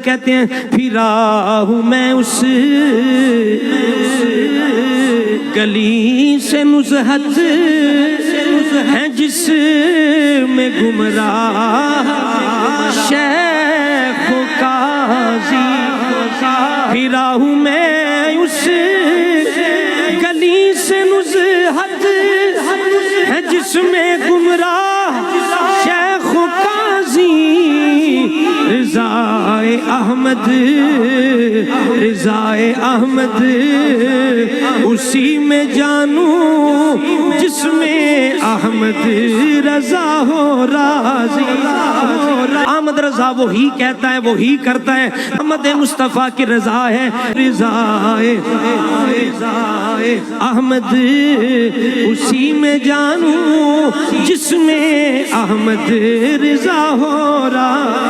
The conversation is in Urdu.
کہتے ہیں پھرا ہوں میں اس گلی سے نزہت ہے جس میں گمراہ شیخ و قاضی پھرا ہوں میں اس گلی سے نزہت ہے جس میں گمراہ شیخ و قاضی رضائے احمد رضائے احمد اسی میں جانوں جس میں احمد رضا ہو راضی احمد رضا وہی کہتا ہے وہی کرتا ہے احمد مصطفیٰ کی رضا ہے رضائے احمد اسی میں جانوں جس میں احمد رضا ہو رہا